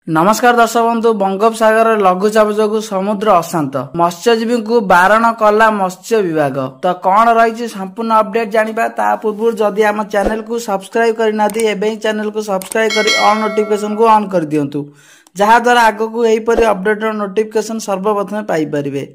नमस्कार दर्शक बंधु बंगोपसागर लघुचाप जो समुद्र अशांत मत्स्यजीवी को बारण कला मत्स्य विभाग। तो कौन रही संपूर्ण अपडेट जानिबा ता पूर्व जदि आम चैनल को सब्सक्राइब करना चैनल को सब्सक्राइब कर ऑल नोटिफिकेशन को ऑन कर दियंतु जहा द्वारा आग को एहीपरि अपडेट नोटिफिकेशन सर्वप्रथम पाई परिबे।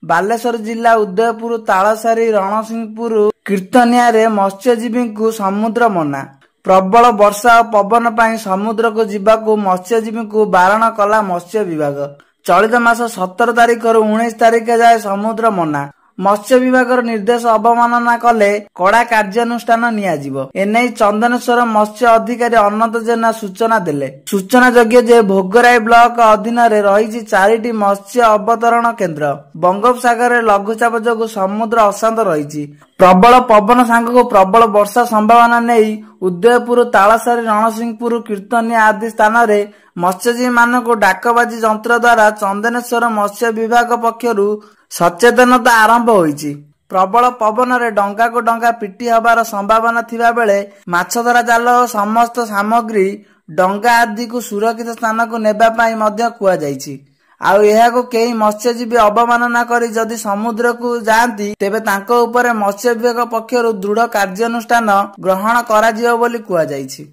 बालेश्वर जिला उदयपुर तालसारी रणसिंहपुर कीर्तनिया रे मत्स्यजीवी को समुद्र मना। प्रबल वर्षा और पवन पर समुद्र को जीवाकू मत्स्यजीवी को बारण कला मत्स्य विभाग। चलित मास 17 तारिख 19 तारिख जाए समुद्र मना। मत्स्य विभाग निर्देश अवमानना कले कड़ा कार्यानुष्ठान नियाजिबो। एने चंदनेश्वर मत्स्य अधिकारी अनंत जेना सूचना देले। सूचना योग्य जे भोगराई ब्लॉक अधीन रही 4टी मत्स्य अवतरण केन्द्र। बंगोपसागर लघुचाप जो समुद्र अशांत रही। प्रबल पवन सांगक प्रबल वर्षा संभावना नहीं उदयपुर तालसारी रणसिंहपुर कीर्तनिया आदि स्थान में मत्स्यजीवी मानक डाकबाजी यंत्र द्वारा चंदनेश्वर मत्स्य विभाग पक्षरु सचेतनता आरंभ होईची। प्रबल पवन रे डंगा को डंगा पिटी हबार संभावना थिबा बेले माछधरा जाल और समस्त सामग्री डंगा आदि को सुरक्षित स्थान को नेबा पाई मध्य कुआ जाईची। आउ एहाको केही मत्स्यजीवी अवमानना करी जदि समुद्र को जाती तेबे तांको उपरे मत्स्य विभाग पक्षरु दृढ़ कार्यानुष्ठान ग्रहण करा जियो बोली कुआ जाईची।